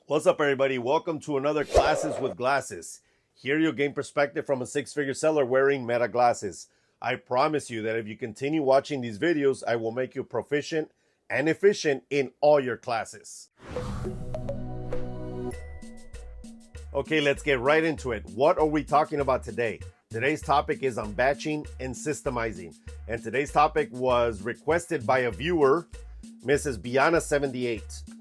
What's up, everybody? Welcome to another Classes with Glasses. Here you'll gain perspective from a six-figure seller wearing Meta glasses. I promise you that if you continue watching these videos, I will make you proficient and efficient in all your classes. Okay, let's get right into it. What are we talking about today? Today's topic is on batching and systemizing. And today's topic was requested by a viewer, Mrs. Biana78.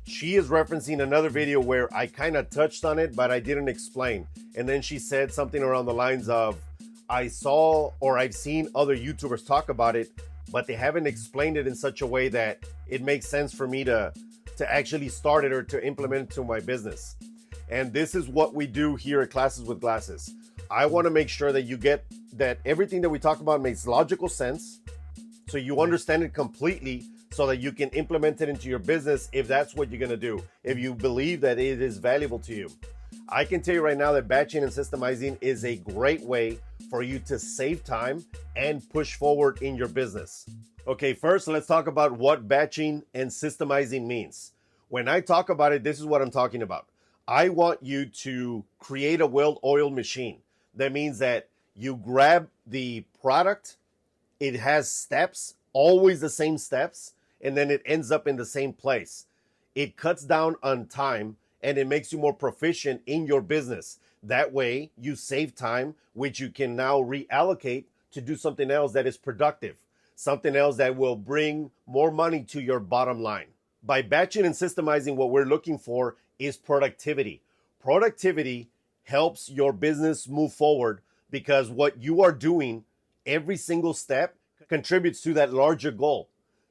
She is referencing another video where I kind of touched on it, but I didn't explain. And then she said something around the lines of, I saw or I've seen other YouTubers talk about it, but they haven't explained it in such a way that it makes sense for me to actually start it or to implement it to my business. And this is what we do here at Classes with Glasses. I want to make sure that you get that everything that we talk about makes logical sense, so you understand it completely, so that you can implement it into your business if that's what you're going to do, if you believe that it is valuable to you. I can tell you right now that batching and systemizing is a great way for you to save time and push forward in your business. Okay, first let's talk about what batching and systemizing means. When I talk about it, this is what I'm talking about. I want you to create a well-oiled machine. That means that you grab the product, it has steps, always the same steps, and then it ends up in the same place. It cuts down on time and it makes you more proficient in your business. That way you save time, which you can now reallocate to do something else that is productive, something else that will bring more money to your bottom line. By batching and systemizing, what we're looking for is productivity. Productivity helps your business move forward because what you are doing, every single step contributes to that larger goal,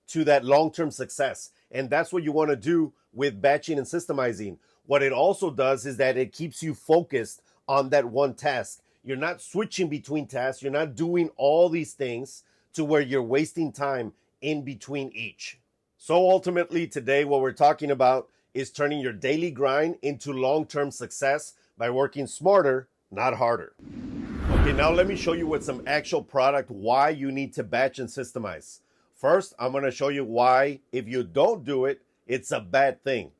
to that long-term success. And that's what you want to do with batching and systemizing. What it also does is that it keeps you focused on that one task. You're not switching between tasks. You're not doing all these things to where you're wasting time in between each. So ultimately today, what we're talking about is turning your daily grind into long-term success by working smarter, not harder. Okay, now let me show you with some actual product why you need to batch and systemize. First, I'm going to show you why, if you don't do it, it's a bad thing.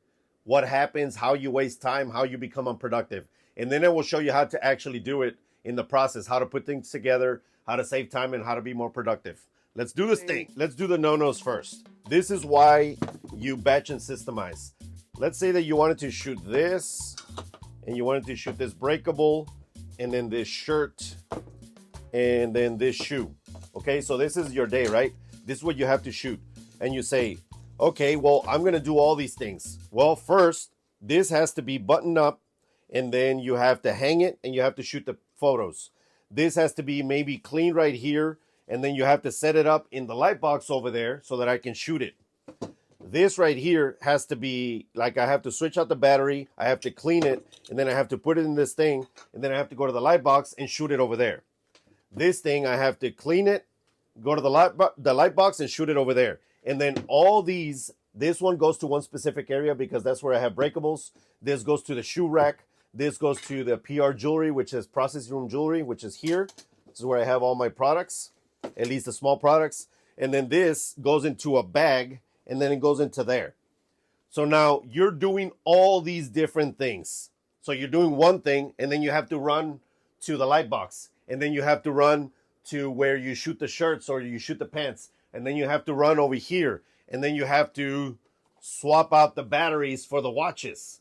What happens, how you waste time, how you become unproductive. And then I will show you how to actually do it in the process, how to put things together, how to save time, and how to be more productive. Let's do this thing. Let's do the no-nos first. This is why you batch and systemize. Let's say that you wanted to shoot this, and you wanted to shoot this breakable, and then this shirt, and then this shoe. Okay, so this is your day, right? This is what you have to shoot. And you say, okay, well, I'm going to do all these things. Well, first, this has to be buttoned up, and then you have to hang it, and you have to shoot the photos. This has to be maybe clean right here, and then you have to set it up in the light box over there so that I can shoot it. This right here has to be, like, I have to switch out the battery, I have to clean it, and then I have to put it in this thing, and then I have to go to the light box and shoot it over there. This thing, I have to clean it, go to the light box and shoot it over there. And then all these, this one goes to one specific area because that's where I have breakables. This goes to the shoe rack. This goes to the PR jewelry, which is processing room jewelry, which is here. This is where I have all my products, at least the small products. And then this goes into a bag, and then it goes into there. So now you're doing all these different things. So you're doing one thing, and then you have to run to the light box, and then you have to run to where you shoot the shirts or you shoot the pants, and then you have to run over here, and then you have to swap out the batteries for the watches.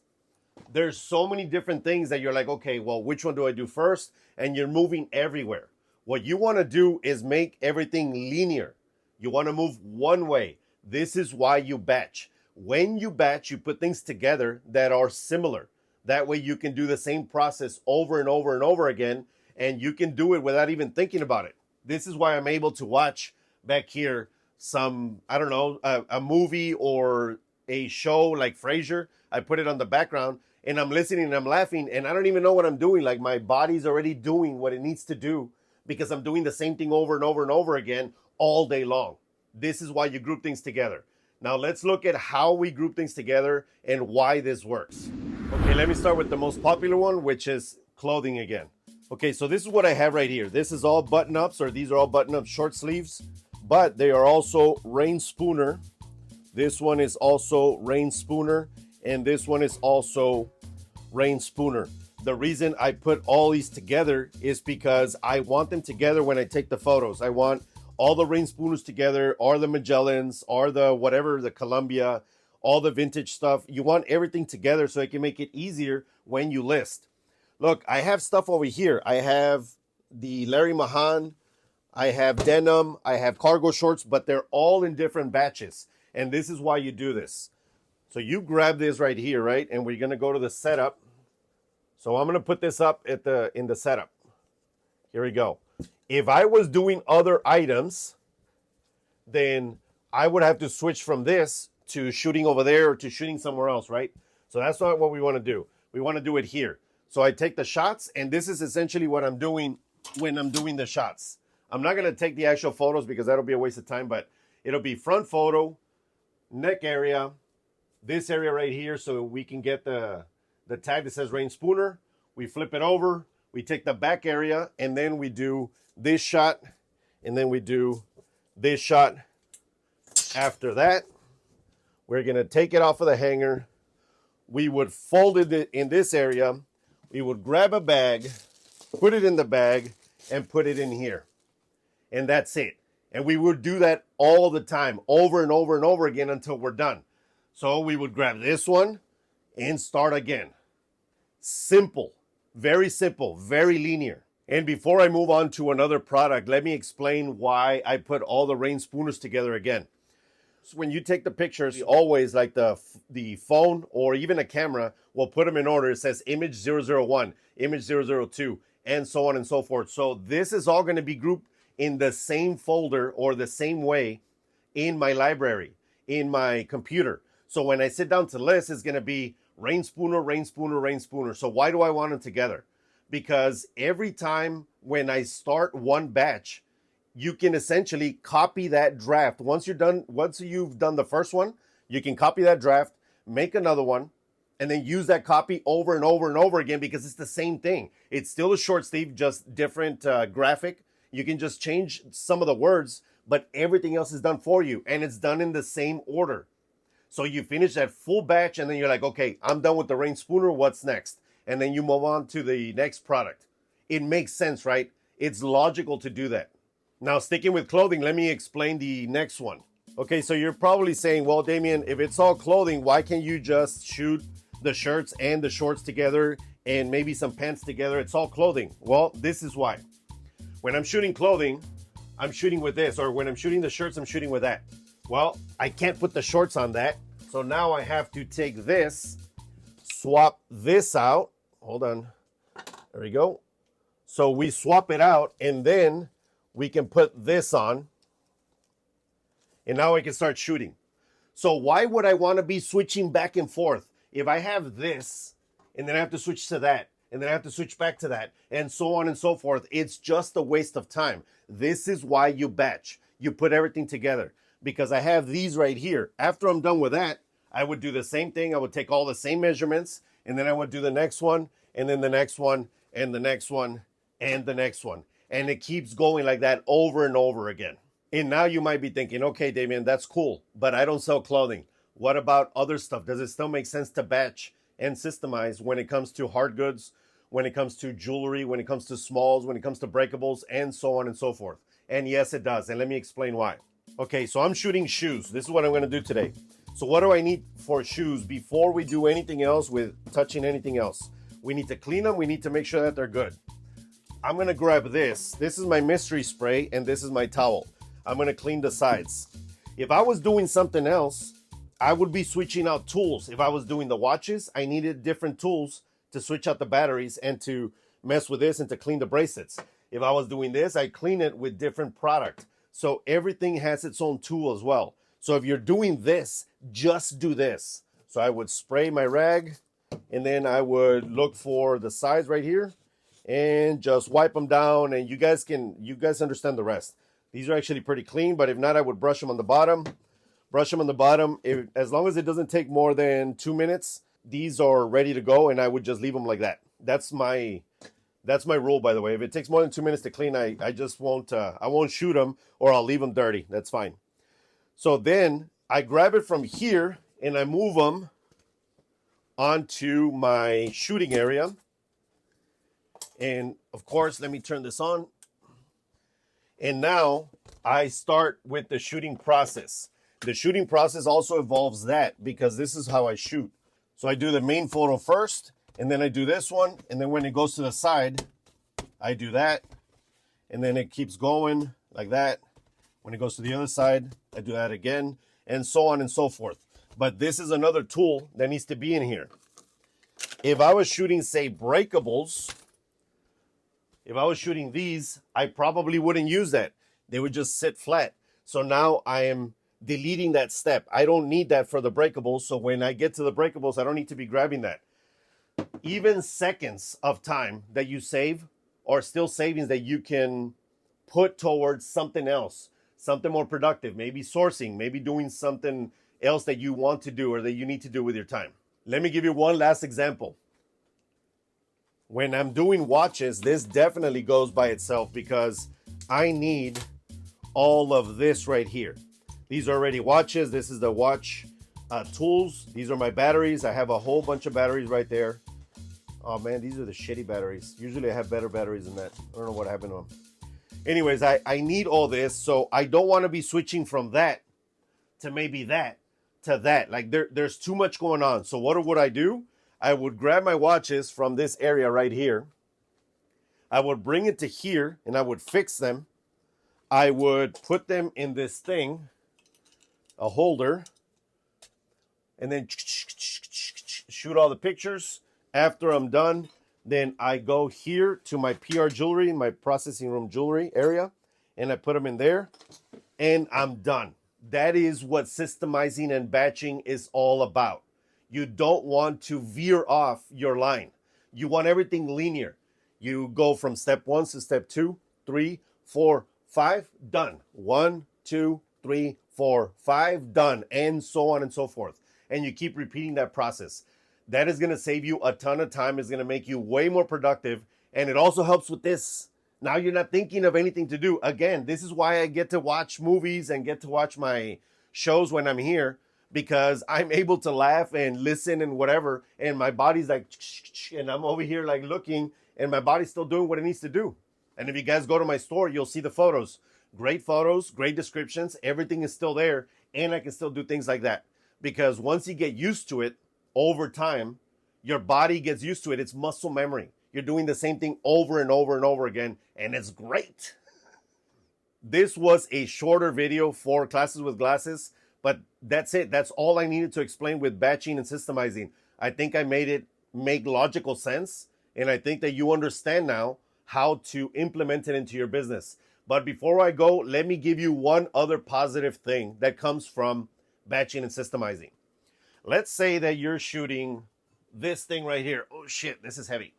There's so many different things that you're like, okay, well, which one do I do first? And you're moving everywhere. What you want to do is make everything linear. You want to move one way. This is why you batch. When you batch, you put things together that are similar. That way you can do the same process over and over and over again, and you can do it without even thinking about it. This is why I'm able to watch back here some, I don't know, a movie or a show like Frasier. I put it on the background and I'm listening and I'm laughing and I don't even know what I'm doing. Like my body's already doing what it needs to do because I'm doing the same thing over and over and over again all day long. This is why you group things together. Now let's look at how we group things together and why this works. Okay, let me start with the most popular one, which is clothing again. Okay, so this is what I have right here. This is all button-ups, or these are all button-up short sleeves, but they are also rain spooner. This one is also rain spooner, and this one is also rain spooner. The reason I put all these together is because I want them together when I take the photos. I want all the rain spooners together, or the Magellans, or the whatever, the Columbia, all the vintage stuff. You want everything together so it can make it easier when you list. Look, I have stuff over here. I have the Larry Mahan, I have denim, I have cargo shorts, but they're all in different batches. And this is why you do this. So you grab this right here, right? And we're gonna go to the setup. So I'm gonna put this up in the setup. Here we go. If I was doing other items, then I would have to switch from this to shooting over there or to shooting somewhere else, right? So that's not what we want to do. We want to do it here. So I take the shots, and this is essentially what I'm doing when I'm doing the shots. I'm not going to take the actual photos because that'll be a waste of time, but it'll be front photo, neck area, this area right here, so we can get the tag that says Rain Spooner. We flip it over, we take the back area, and then we do this shot, and then we do this shot. After that, we're going to take it off of the hanger. We would fold it in this area. We would grab a bag, put it in the bag, and put it in here. And that's it. And we would do that all the time, over and over and over again until we're done. So we would grab this one and start again. Simple, very linear. And before I move on to another product, let me explain why I put all the rain spooners together again. So when you take the pictures, always like the phone or even a camera will put them in order. It says image 001, image 002, and so on and so forth. So this is all going to be grouped in the same folder or the same way in my library, in my computer. So when I sit down to list, it's going to be rain spooner, rain spooner, rain spooner. So why do I want them together? Because every time when I start one batch, you can essentially copy that draft. Once you've done the first one, you can copy that draft, make another one, and then use that copy over and over and over again because it's the same thing. It's still a short sleeve, just different graphic. You can just change some of the words, but everything else is done for you, and it's done in the same order. So you finish that full batch, and then you're like, okay, I'm done with the rain spooner. What's next? And then you move on to the next product. It makes sense, right? It's logical to do that. Now, sticking with clothing, let me explain the next one. Okay, so you're probably saying, well, Damien, if it's all clothing, why can't you just shoot the shirts and the shorts together and maybe some pants together? It's all clothing. Well, this is why. When I'm shooting clothing, I'm shooting with this, or when I'm shooting the shirts, I'm shooting with that. Well, I can't put the shorts on that. So now I have to take this, swap this out. Hold on. There we go. So we swap it out, and then we can put this on, and now I can start shooting. So why would I want to be switching back and forth? If I have this, and then I have to switch to that, and then I have to switch back to that, and so on and so forth, it's just a waste of time. This is why you batch. You put everything together, because I have these right here. After I'm done with that, I would do the same thing. I would take all the same measurements, and then I would do the next one, and then the next one, and the next one, and the next one. And it keeps going like that over and over again. And now you might be thinking, okay, Damien, that's cool, but I don't sell clothing. What about other stuff? Does it still make sense to batch and systemize when it comes to hard goods, when it comes to jewelry, when it comes to smalls, when it comes to breakables, and so on and so forth? And yes, it does. And let me explain why. Okay, so I'm shooting shoes. This is what I'm going to do today. So what do I need for shoes before we do anything else with touching anything else? We need to clean them. We need to make sure that they're good. I'm going to grab this. This is my mystery spray, and this is my towel. I'm going to clean the sides. If I was doing something else, I would be switching out tools. If I was doing the watches, I needed different tools to switch out the batteries and to mess with this and to clean the bracelets. If I was doing this, I clean it with different product. So everything has its own tool as well. So if you're doing this, just do this. So I would spray my rag, and then I would look for the sides right here and just wipe them down, and you guys understand the rest. These are actually pretty clean, but if not, I would brush them on the bottom. As long as it doesn't take more than 2 minutes, these are ready to go, and I would just leave them like that. That's my rule, by the way. If it takes more than 2 minutes to clean, I won't shoot them, or I'll leave them dirty. That's fine. So then I grab it from here and I move them onto my shooting area. And of course, let me turn this on. And now I start with the shooting process. The shooting process also involves that, because this is how I shoot. So I do the main photo first, and then I do this one. And then when it goes to the side, I do that. And then it keeps going like that. When it goes to the other side, I do that again, and so on and so forth. But this is another tool that needs to be in here. If I was shooting, say, breakables, if I was shooting these, I probably wouldn't use that. They would just sit flat. So now I am deleting that step. I don't need that for the breakables. So when I get to the breakables, I don't need to be grabbing that. Even seconds of time that you save are still savings that you can put towards something else, something more productive, maybe sourcing, maybe doing something else that you want to do or that you need to do with your time. Let me give you one last example. When I'm doing watches, this definitely goes by itself because I need all of this right here. These are already watches. This is the watch tools. These are my batteries. I have a whole bunch of batteries right there. Oh man, these are the shitty batteries. Usually I have better batteries than that. I don't know what happened to them. Anyways, I need all this, so I don't want to be switching from that to maybe that to that. Like there's too much going on. So what would I do? I would grab my watches from this area right here. I would bring it to here and I would fix them. I would put them in this thing, a holder, and then shoot all the pictures. After I'm done, then I go here to my PR jewelry, my processing room jewelry area, and I put them in there, and I'm done. That is what systemizing and batching is all about. You don't want to veer off your line. You want everything linear. You go from step 1 to step 2, 3, 4, 5, done. 1, 2, 3, 4, 5, done, and so on and so forth. And you keep repeating that process. That is going to save you a ton of time. It's going to make you way more productive. And it also helps with this. Now you're not thinking of anything to do. Again, this is why I get to watch movies and get to watch my shows when I'm here, because I'm able to laugh and listen and whatever. And my body's like, and I'm over here like looking, and my body's still doing what it needs to do. And if you guys go to my store, you'll see the photos. Great photos, great descriptions. Everything is still there. And I can still do things like that. Because once you get used to it, over time, your body gets used to it. It's muscle memory. You're doing the same thing over and over and over again, and it's great. This was a shorter video for Classes with Glasses, but that's it. That's all I needed to explain with batching and systemizing. I think I made it make logical sense, and I think that you understand now how to implement it into your business. But before I go, let me give you one other positive thing that comes from batching and systemizing. Let's say that you're shooting this thing right here. Oh shit, this is heavy.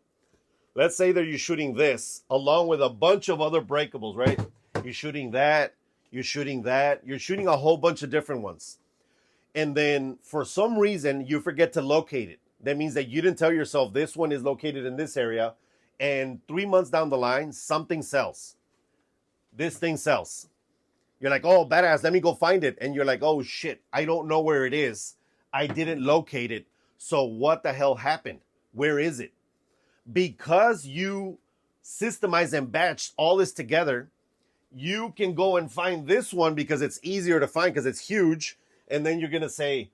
Let's say that you're shooting this along with a bunch of other breakables, right? You're shooting that, you're shooting that, you're shooting a whole bunch of different ones. And then for some reason, you forget to locate it. That means that you didn't tell yourself this one is located in this area. And 3 months down the line, something sells. This thing sells. You're like, oh, badass, let me go find it. And you're like, oh shit, I don't know where it is. I didn't locate it. So what the hell happened? Where is it? Because you systemize and batched all this together, you can go and find this one because it's easier to find because it's huge. And then you're going to say,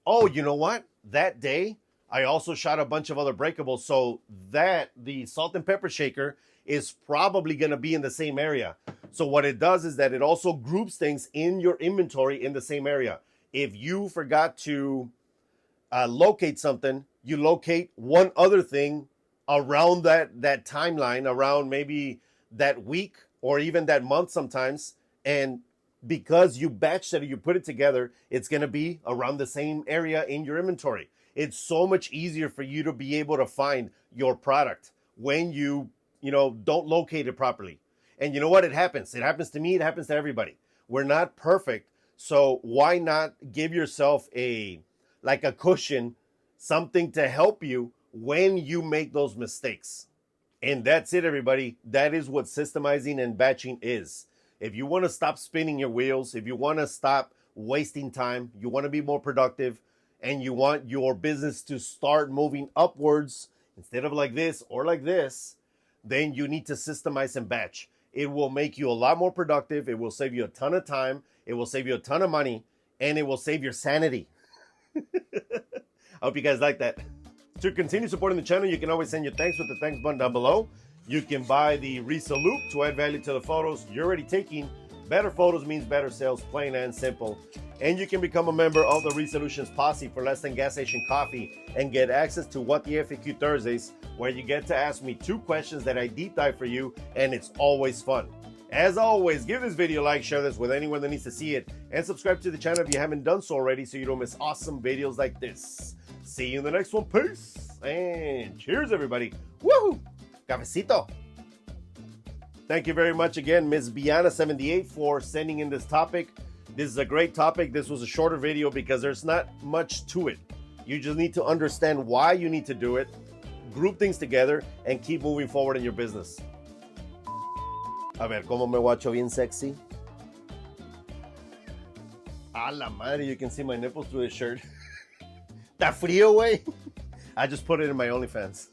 oh, you know what? That day, I also shot a bunch of other breakables. So that the salt and pepper shaker is probably going to be in the same area. So what it does is that it also groups things in your inventory in the same area. If you forgot to locate something, you locate one other thing around that timeline, around maybe that week or even that month sometimes. And because you batched it or you put it together, it's going to be around the same area in your inventory. It's so much easier for you to be able to find your product when you don't locate it properly. And you know what? It happens. It happens to me. It happens to everybody. We're not perfect. So why not give yourself a cushion, something to help you when you make those mistakes? And that's it, everybody. That is what systemizing and batching is. If you want to stop spinning your wheels, if you want to stop wasting time, you want to be more productive, and you want your business to start moving upwards instead of like this or like this, then you need to systemize and batch. It will make you a lot more productive. It will save you a ton of time. It will save you a ton of money, and it will save your sanity. I hope you guys like that. To continue supporting the channel, you can always send your thanks with the thanks button down below. You can buy the Resellupe to add value to the photos you're already taking. Better photos means better sales, plain and simple. And you can become a member of the Resellutions Posse for less than gas station coffee and get access to What the FAQ Thursdays, where you get to ask me 2 questions that I deep dive for you, and it's always fun. As always, give this video a like, share this with anyone that needs to see it, and subscribe to the channel if you haven't done so already so you don't miss awesome videos like this. See you in the next one. Peace and cheers, everybody. Woohoo! Cafecito. Thank you very much again, Ms. Biana78, for sending in this topic. This is a great topic. This was a shorter video because there's not much to it. You just need to understand why you need to do it, group things together, and keep moving forward in your business. A ver, ¿cómo me guacho bien sexy? A la madre, you can see my nipples through the shirt. Está frío, güey. I just put it in my OnlyFans.